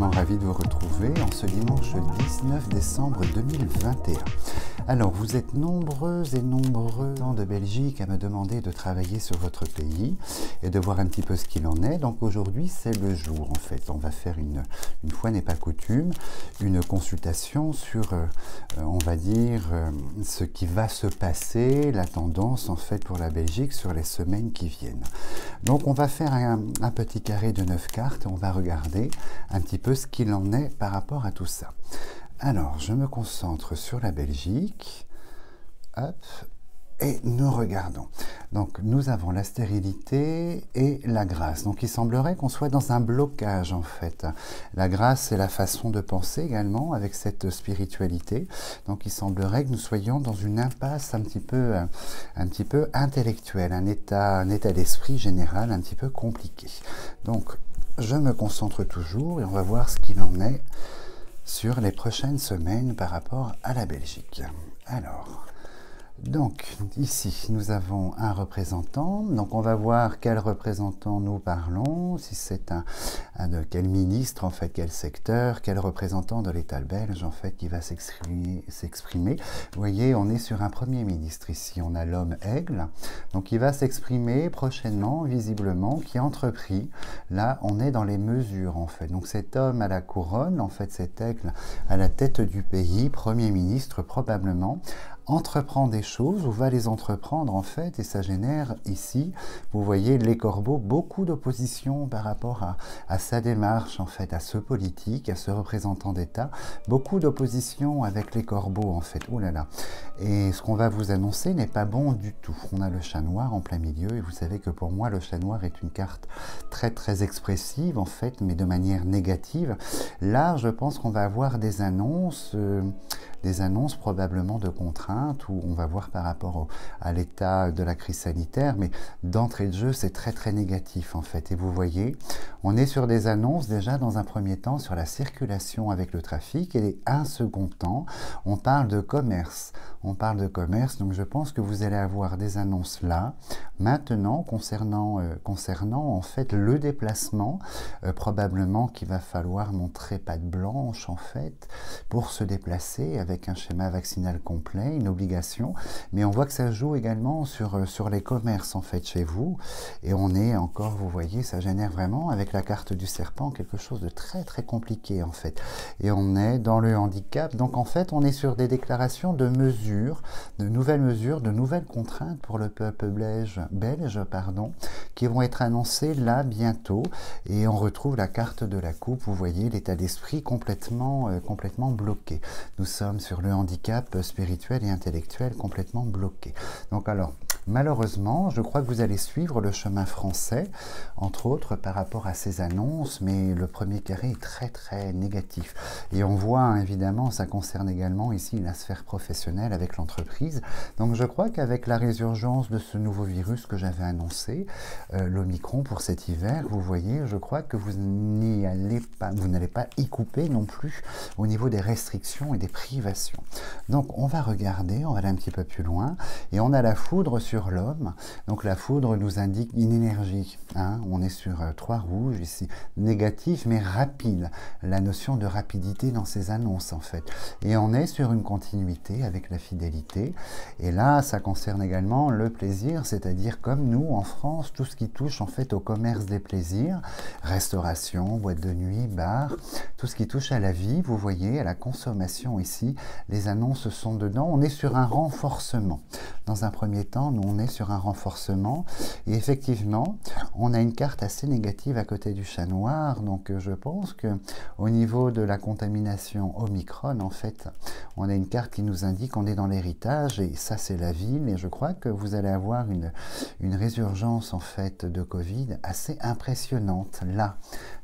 vraiment ravi de vous retrouver en ce dimanche 19 décembre 2021. Alors, vous êtes nombreux et nombreux de Belgique à me demander de travailler sur votre pays et de voir un petit peu ce qu'il en est. Donc aujourd'hui, c'est le jour en fait. On va faire une fois n'est pas coutume, une consultation sur, on va dire, ce qui va se passer, la tendance en fait pour la Belgique sur les semaines qui viennent. Donc on va faire un petit carré de 9 cartes et on va regarder un petit peu ce qu'il en est par rapport à tout ça. Alors, je me concentre sur la Belgique. Hop. Et nous regardons. Donc, nous avons la stérilité et la grâce. Donc, il semblerait qu'on soit dans un blocage, en fait. La grâce, c'est la façon de penser également, avec cette spiritualité. Donc, il semblerait que nous soyons dans une impasse un petit peu intellectuelle, un état d'esprit général un petit peu compliqué. Donc, je me concentre toujours et on va voir ce qu'il en est sur les prochaines semaines par rapport à la Belgique. Alors, donc ici nous avons un représentant, donc on va voir quel représentant nous parlons, si c'est de quel ministre en fait, quel secteur, quel représentant de l'État belge en fait qui va s'exprimer. Vous voyez, on est sur un premier ministre ici, on a l'homme aigle, donc il va s'exprimer prochainement, visiblement, qui a entrepris. Là, on est dans les mesures en fait. Donc cet homme à la couronne, en fait cet aigle à la tête du pays, premier ministre probablement, entreprend des choses ou va les entreprendre en fait, et ça génère ici, vous voyez les corbeaux, beaucoup d'opposition par rapport à sa démarche en fait, à ce politique, à ce représentant d'État, beaucoup d'opposition avec les corbeaux en fait, oh là là. Et ce qu'on va vous annoncer n'est pas bon du tout. On a le chat noir en plein milieu et vous savez que pour moi le chat noir est une carte très très expressive en fait, mais de manière négative. Là je pense qu'on va avoir des annonces probablement de contraintes, où on va voir par rapport à l'état de la crise sanitaire, mais d'entrée de jeu, c'est très très négatif en fait. Et vous voyez, on est sur des annonces déjà dans un premier temps sur la circulation avec le trafic, et un second temps, on parle de commerce. On parle de commerce, donc je pense que vous allez avoir des annonces là, maintenant, concernant en fait le déplacement, probablement qu'il va falloir montrer patte blanche en fait, pour se déplacer avec un schéma vaccinal complet, une obligation, mais on voit que ça joue également sur les commerces en fait chez vous, et on est encore, vous voyez, ça génère vraiment avec la carte du serpent quelque chose de très très compliqué en fait, et on est dans le handicap. Donc en fait on est sur des déclarations de mesures, de nouvelles contraintes pour le peuple belge, qui vont être annoncées là bientôt, et on retrouve la carte de la coupe, vous voyez l'état d'esprit complètement bloqué. Nous sommes sur le handicap spirituel et intellectuel complètement bloqué. Donc alors, malheureusement, je crois que vous allez suivre le chemin français, entre autres par rapport à ces annonces, mais le premier carré est très très négatif. Et on voit évidemment, ça concerne également ici la sphère professionnelle avec l'entreprise. Donc je crois qu'avec la résurgence de ce nouveau virus que j'avais annoncé, l'Omicron pour cet hiver, vous voyez, je crois que vous n'allez pas y couper non plus au niveau des restrictions et des privations. Donc on va regarder, on va aller un petit peu plus loin, et on a la foudre sur l'homme. Donc la foudre nous indique une énergie, hein. On est sur 3 rouges ici, négatif mais rapide, la notion de rapidité dans ces annonces en fait, et on est sur une continuité avec la fidélité, et là ça concerne également le plaisir, c'est-à-dire comme nous en France, tout ce qui touche en fait au commerce des plaisirs, restauration, boîte de nuit, bar, tout ce qui touche à la vie, vous voyez, à la consommation ici, les annonces sont dedans. On est sur un renforcement. Dans un premier temps, nous on est sur un renforcement, et effectivement, on a une carte assez négative à côté du chat noir, donc je pense que au niveau de la contamination Omicron, en fait, on a une carte qui nous indique qu'on est dans l'héritage, et ça c'est la ville, et je crois que vous allez avoir une résurgence en fait de Covid assez impressionnante là,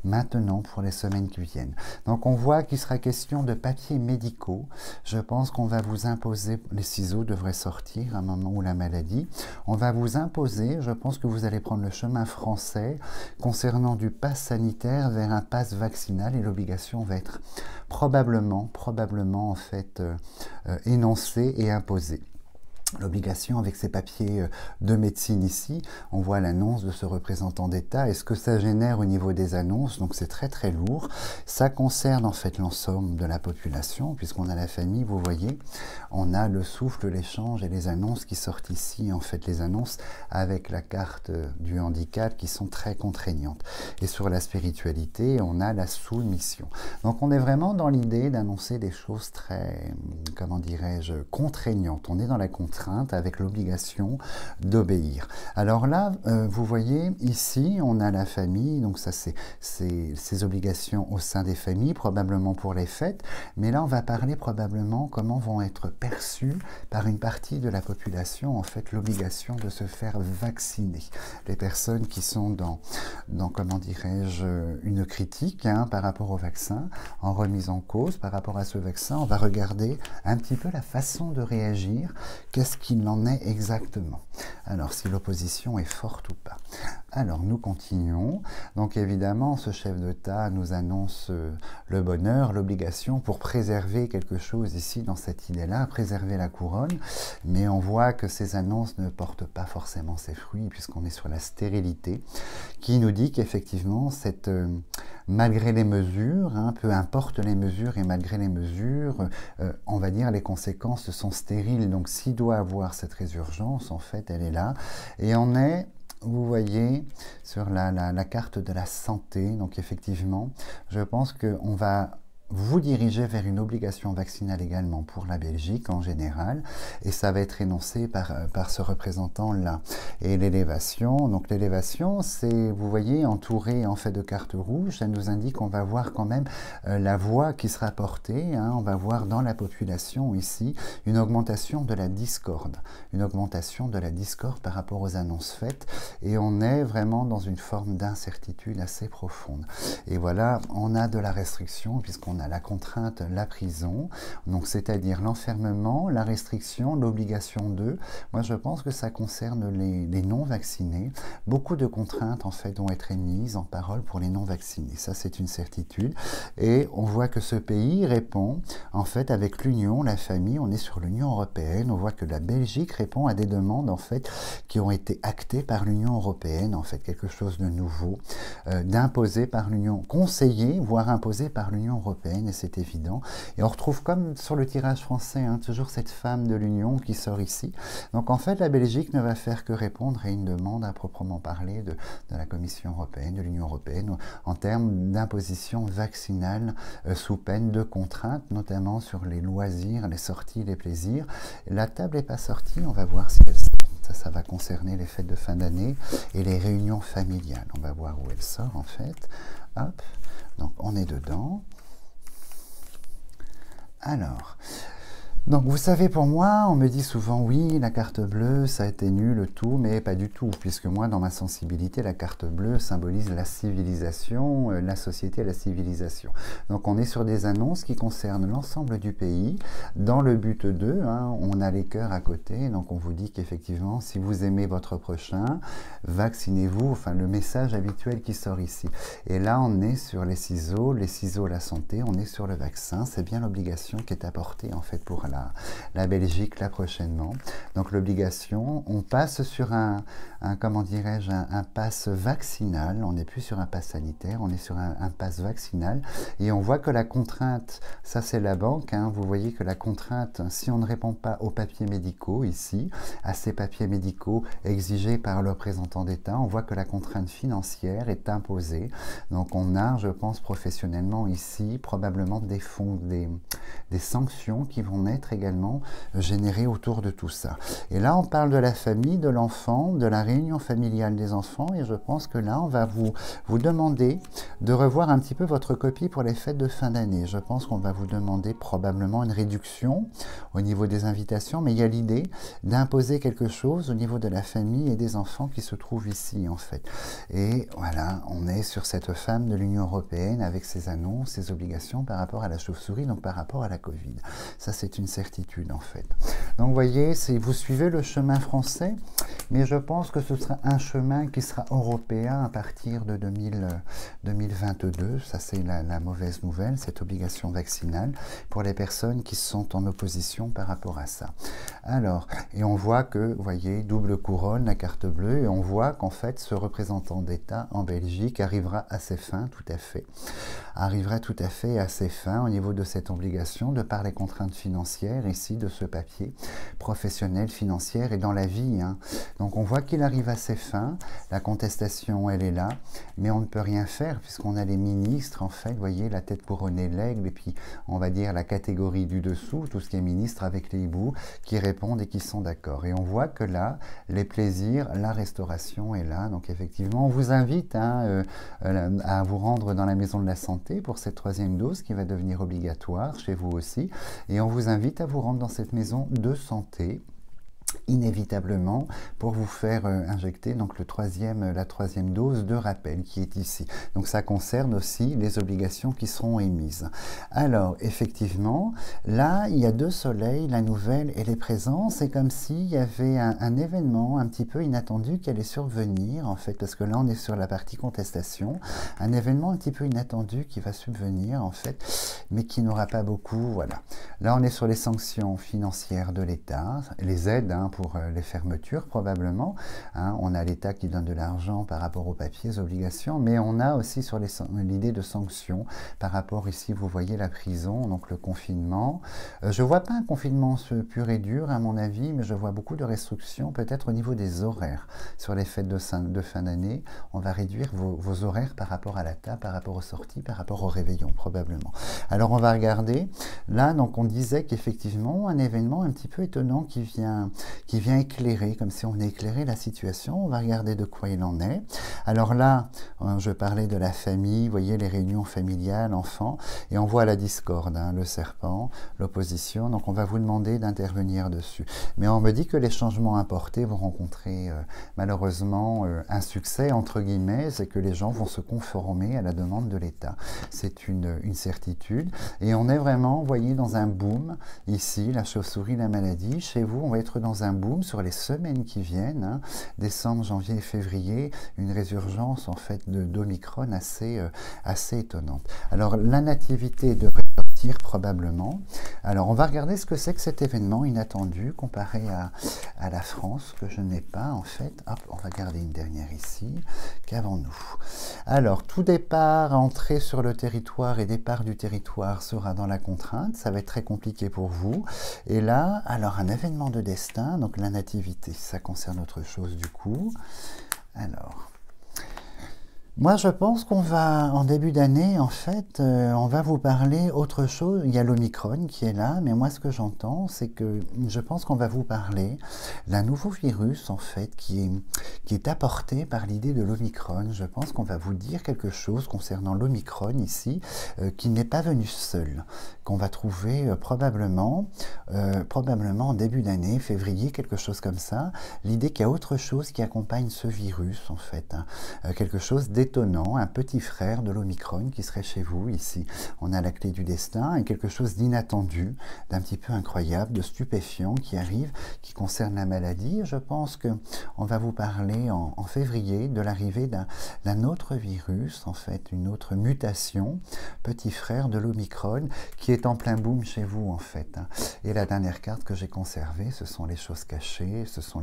maintenant pour les semaines qui viennent. Donc on voit qu'il sera question de papiers médicaux. Je pense qu'on va vous imposer, les ciseaux devraient sortir à un moment où la maladie, on va vous imposer, je pense que vous allez prendre le chemin français concernant du pass sanitaire vers un pass vaccinal, et l'obligation va être probablement en fait énoncée et imposée. l'obligation avec ces papiers de médecine ici, on voit l'annonce de ce représentant d'État et ce que ça génère au niveau des annonces, donc c'est très très lourd. Ça concerne en fait l'ensemble de la population, puisqu'on a la famille, vous voyez, on a le souffle, l'échange et les annonces qui sortent ici, en fait les annonces avec la carte du handicap qui sont très contraignantes. Et sur la spiritualité, on a la soumission. Donc on est vraiment dans l'idée d'annoncer des choses très, comment dirais-je, contraignantes. On est dans la contrainte avec l'obligation d'obéir. Alors là, vous voyez, ici, on a la famille, donc ça c'est ces obligations au sein des familles, probablement pour les fêtes, mais là on va parler probablement comment vont être perçues par une partie de la population, en fait, l'obligation de se faire vacciner. Les personnes qui sont dans comment dirais-je, une critique par rapport au vaccin, en remise en cause par rapport à ce vaccin, on va regarder un petit peu la façon de réagir, qu'est-ce qu'il en est exactement. Alors, si l'opposition est forte ou pas. Alors, nous continuons. Donc, évidemment, ce chef d'État nous annonce le bonheur, l'obligation pour préserver quelque chose ici, dans cette idée-là, préserver la couronne. Mais on voit que ces annonces ne portent pas forcément ses fruits, puisqu'on est sur la stérilité, qui nous dit qu'effectivement, malgré les mesures, peu importe les mesures et malgré les mesures, on va dire les conséquences sont stériles. Donc, s'il doit avoir cette résurgence, en fait, elle est là. Et on est, vous voyez, sur la carte de la santé. Donc, effectivement, je pense qu'on va vous diriger vers une obligation vaccinale également pour la Belgique en général, et ça va être énoncé par ce représentant-là. Et l'élévation, donc l'élévation, c'est, vous voyez, entouré en fait de cartes rouges, ça nous indique qu'on va voir quand même la voix qui sera portée, on va voir dans la population ici une augmentation de la discorde, par rapport aux annonces faites, et on est vraiment dans une forme d'incertitude assez profonde. Et voilà, on a de la restriction puisqu'on a la contrainte, la prison, donc c'est-à-dire l'enfermement, la restriction, l'obligation de. Moi, je pense que ça concerne les non-vaccinés. Beaucoup de contraintes, en fait, vont être émises en parole pour les non-vaccinés. Ça, c'est une certitude. Et on voit que ce pays répond, en fait, avec l'Union, la famille, on est sur l'Union européenne. On voit que la Belgique répond à des demandes, en fait, qui ont été actées par l'Union européenne, en fait, quelque chose de nouveau, d'imposer par l'Union, conseillé, voire imposé par l'Union européenne. Et c'est évident. Et on retrouve comme sur le tirage français, toujours cette femme de l'Union qui sort ici. Donc en fait, la Belgique ne va faire que répondre à une demande à proprement parler de la Commission européenne, de l'Union européenne, en termes d'imposition vaccinale sous peine de contraintes, notamment sur les loisirs, les sorties, les plaisirs. La table n'est pas sortie, on va voir si elle sort. Ça va concerner les fêtes de fin d'année et les réunions familiales. On va voir où elle sort en fait. Hop, donc on est dedans. Alors, donc vous savez, pour moi, on me dit souvent, oui, la carte bleue, ça atténue le tout, mais pas du tout, puisque moi, dans ma sensibilité, la carte bleue symbolise la civilisation, la société et la civilisation. Donc on est sur des annonces qui concernent l'ensemble du pays, dans le but de, on a les cœurs à côté, donc on vous dit qu'effectivement, si vous aimez votre prochain, vaccinez-vous, enfin le message habituel qui sort ici. Et là, on est sur les ciseaux, la santé, on est sur le vaccin, c'est bien l'obligation qui est apportée en fait pour la Belgique là prochainement. Donc l'obligation, on passe sur un comment dirais-je, un pass vaccinal, on n'est plus sur un pass sanitaire, on est sur un pass vaccinal, et on voit que la contrainte, ça c'est la banque, vous voyez que la contrainte, si on ne répond pas aux papiers médicaux ici, à ces papiers médicaux exigés par le représentant d'État, on voit que la contrainte financière est imposée. Donc on a, je pense professionnellement ici, probablement des fonds, des sanctions qui vont être également générées autour de tout ça. Et là, on parle de la famille, de l'enfant, de la réunion familiale des enfants, et je pense que là, on va vous demander de revoir un petit peu votre copie pour les fêtes de fin d'année. Je pense qu'on va vous demander probablement une réduction au niveau des invitations, mais il y a l'idée d'imposer quelque chose au niveau de la famille et des enfants qui se trouvent ici, en fait. Et voilà, on est sur cette femme de l'Union européenne avec ses annonces, ses obligations par rapport à la chauve-souris, donc par rapport à la Covid. Ça, c'est une certitude en fait. Donc vous voyez, vous suivez le chemin français, mais je pense que ce sera un chemin qui sera européen à partir de 2022. Ça c'est la mauvaise nouvelle, cette obligation vaccinale pour les personnes qui sont en opposition par rapport à ça. Alors, et on voit que, vous voyez, double couronne, la carte bleue, et on voit qu'en fait ce représentant d'État en Belgique arrivera à ses fins, tout à fait. Arrivera tout à fait à ses fins au niveau de cette obligation, de par les contraintes financières ici, de ce papier professionnel, financière et dans la vie. Hein. Donc on voit qu'il arrive à ses fins, la contestation elle est là, mais on ne peut rien faire puisqu'on a les ministres, en fait, vous voyez, la tête couronnée l'aigle, et puis on va dire la catégorie du dessous, tout ce qui est ministre avec les hiboux, qui répondent et qui sont d'accord. Et on voit que là, les plaisirs, la restauration est là. Donc effectivement, on vous invite hein, à vous rendre dans la maison de la santé pour cette 3e dose qui va devenir obligatoire chez vous aussi. Et on vous invite à vous rendre dans cette maison de santé inévitablement pour vous faire injecter donc la 3e dose de rappel qui est ici. Donc ça concerne aussi les obligations qui seront émises. Alors effectivement, là il y a 2 soleils, la nouvelle et les présents. C'est comme s'il y avait un événement un petit peu inattendu qui allait survenir en fait, parce que là on est sur la partie contestation, un événement un petit peu inattendu qui va subvenir en fait, mais qui n'aura pas beaucoup, voilà. Là on est sur les sanctions financières de l'État, les aides pour les fermetures probablement. Hein, on a l'État qui donne de l'argent par rapport aux papiers, aux obligations, mais on a aussi sur l'idée de sanctions par rapport ici, vous voyez la prison, donc le confinement. Je ne vois pas un confinement pur et dur à mon avis, mais je vois beaucoup de restrictions peut-être au niveau des horaires. Sur les fêtes de fin d'année, on va réduire vos horaires par rapport à la table, par rapport aux sorties, par rapport au réveillon probablement. Alors on va regarder, là donc on disait qu'effectivement un événement un petit peu étonnant qui vient éclairer, comme si on venait éclairer la situation. On va regarder de quoi il en est. Alors là, je parlais de la famille, vous voyez les réunions familiales, enfants, et on voit la discorde, hein, le serpent, l'opposition, donc on va vous demander d'intervenir dessus. Mais on me dit que les changements apportés vont rencontrer malheureusement un succès, entre guillemets, c'est que les gens vont se conformer à la demande de l'État. C'est une certitude, et on est vraiment, vous voyez, dans un boom, ici, la chauve-souris, la maladie. Chez vous, on va être dans un boom sur les semaines qui viennent, hein, décembre, janvier et février, une résurgence en fait d'Omicron assez étonnante. Alors la nativité devrait sortir probablement. Alors on va regarder ce que c'est que cet événement inattendu comparé à la France, que je n'ai pas en fait. Hop, on va garder une dernière ici. Qu'avons-nous? Alors tout départ, entrée sur le territoire et départ du territoire sera dans la contrainte. Ça va être très compliqué pour vous. Et là, alors un événement de destin, donc la nativité, ça concerne autre chose du coup. Alors, moi je pense qu'on va, en début d'année, en fait, on va vous parler autre chose. Il y a l'Omicron qui est là, mais moi ce que j'entends, c'est que je pense qu'on va vous parler d'un nouveau virus, en fait, qui est apporté par l'idée de l'Omicron. Je pense qu'on va vous dire quelque chose concernant l'Omicron ici, qui n'est pas venu seul, qu'on va trouver probablement en début d'année, février, quelque chose comme ça. L'idée qu'il y a autre chose qui accompagne ce virus, en fait, hein, quelque chose d'étonnant, un petit frère de l'Omicron qui serait chez vous ici. On a la clé du destin et quelque chose d'inattendu, d'un petit peu incroyable, de stupéfiant qui arrive, qui concerne la maladie. Je pense qu'on va vous parler en février de l'arrivée d'un autre virus, en fait, une autre mutation, petit frère de l'Omicron, qui est en plein boom chez vous, en fait. Et la dernière carte que j'ai conservée, ce sont les choses cachées, ce sont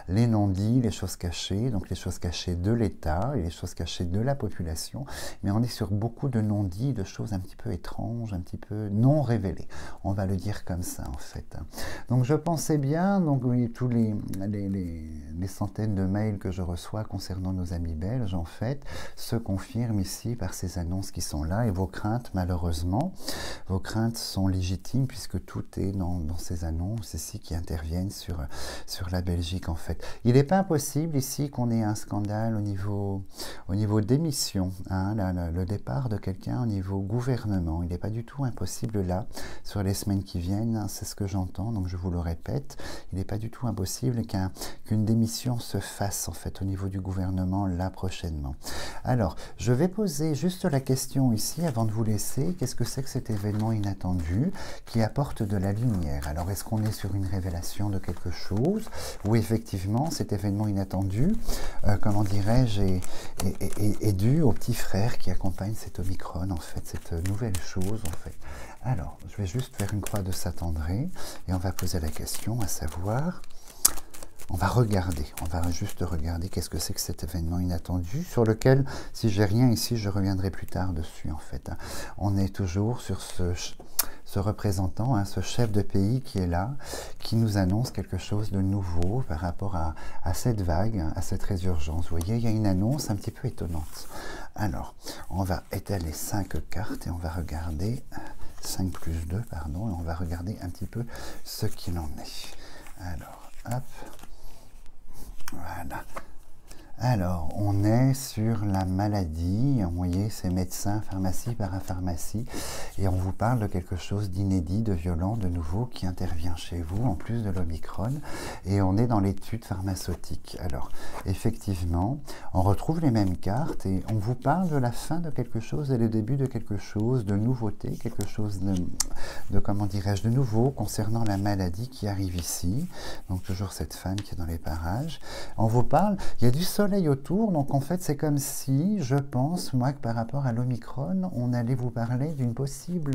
les non-dits, les choses cachées, donc les choses cachées de l'État et les choses cachées de la population, mais on est sur beaucoup de non-dits, de choses un petit peu étranges, un petit peu non révélées. On va le dire comme ça, en fait. Donc je pensais bien, donc oui, tous les centaines de mails que je reçois concernant nos amis belges, en fait, se confirment ici par ces annonces qui sont là, et vos craintes, malheureusement, vos craintes sont légitimes, puisque tout est dans ces annonces ici qui interviennent sur la Belgique, en fait. Il n'est pas impossible ici qu'on ait un scandale au niveau démission, hein, le départ de quelqu'un au niveau gouvernement. Il n'est pas du tout impossible là, sur les semaines qui viennent, hein, c'est ce que j'entends, donc je vous le répète, il n'est pas du tout impossible qu'une démission se fasse en fait au niveau du gouvernement là prochainement. Alors, je vais poser juste la question ici avant de vous laisser. Qu'est-ce que c'est que cet événement inattendu qui apporte de la lumière? Alors, est-ce qu'on est sur une révélation de quelque chose ou effectivement cet événement inattendu, comment dirais-je, est dû au petit frère qui accompagne cet Omicron, en fait, cette nouvelle chose, en fait. Alors, je vais juste faire une croix de Saint-André et on va poser la question, à savoir... On va juste regarder qu'est-ce que c'est que cet événement inattendu, sur lequel, si j'ai rien ici, je reviendrai plus tard dessus, en fait. On est toujours sur ce représentant, hein, ce chef de pays qui est là, qui nous annonce quelque chose de nouveau par rapport à cette vague, à cette résurgence. Vous voyez, il y a une annonce un petit peu étonnante. Alors, on va étaler 5 cartes et on va regarder, 5 plus 2, pardon, et on va regarder un petit peu ce qu'il en est. Alors, hop. Voilà. Alors, on est sur la maladie, vous voyez, c'est médecin, pharmacie, parapharmacie, et on vous parle de quelque chose d'inédit, de violent, de nouveau, qui intervient chez vous, en plus de l'Omicron, et on est dans l'étude pharmaceutique. Alors, effectivement, on retrouve les mêmes cartes, et on vous parle de la fin de quelque chose et le début de quelque chose, de nouveauté, quelque chose de comment dirais-je, de nouveau concernant la maladie qui arrive ici, donc toujours cette femme qui est dans les parages. On vous parle, il y a du soleil autour, donc en fait c'est comme si, je pense, moi, que par rapport à l'Omicron, on allait vous parler d'une possible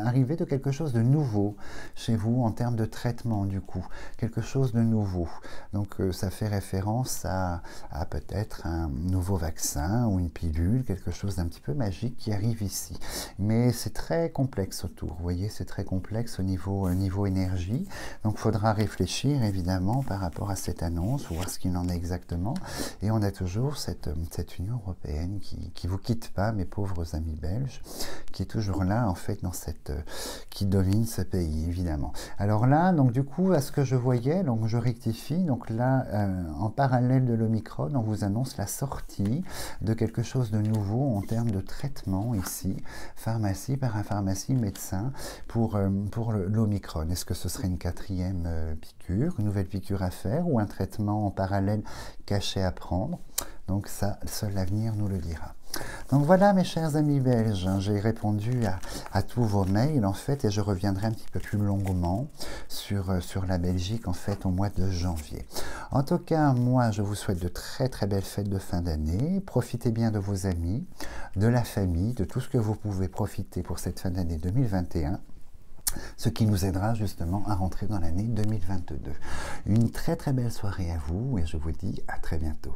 arrivée de quelque chose de nouveau chez vous en termes de traitement du coup, quelque chose de nouveau. Donc ça fait référence à peut-être un nouveau vaccin ou une pilule, quelque chose d'un petit peu magique qui arrive ici. Mais c'est très complexe autour, vous voyez, c'est très complexe au niveau énergie, donc il faudra réfléchir évidemment par rapport à cette annonce, voir ce qu'il en est exactement. Et on a toujours cette Union européenne qui ne vous quitte pas, mes pauvres amis belges, qui est toujours là, en fait, qui domine ce pays, évidemment. Alors là, donc du coup, à ce que je voyais, donc je rectifie, donc là, en parallèle de l'Omicron, on vous annonce la sortie de quelque chose de nouveau en termes de traitement ici, pharmacie, parapharmacie, médecin, pour l'Omicron. Est-ce que ce serait une 4e piqûre, une nouvelle piqûre à faire, ou un traitement en parallèle caché à prendre? Donc ça, seul l'avenir nous le dira. Donc voilà, mes chers amis belges, j'ai répondu à tous vos mails en fait, et je reviendrai un petit peu plus longuement sur la Belgique en fait au mois de janvier. En tout cas, moi je vous souhaite de très très belles fêtes de fin d'année. Profitez bien de vos amis, de la famille, de tout ce que vous pouvez profiter pour cette fin d'année 2021. Ce qui nous aidera justement à rentrer dans l'année 2022. Une très très belle soirée à vous et je vous dis à très bientôt.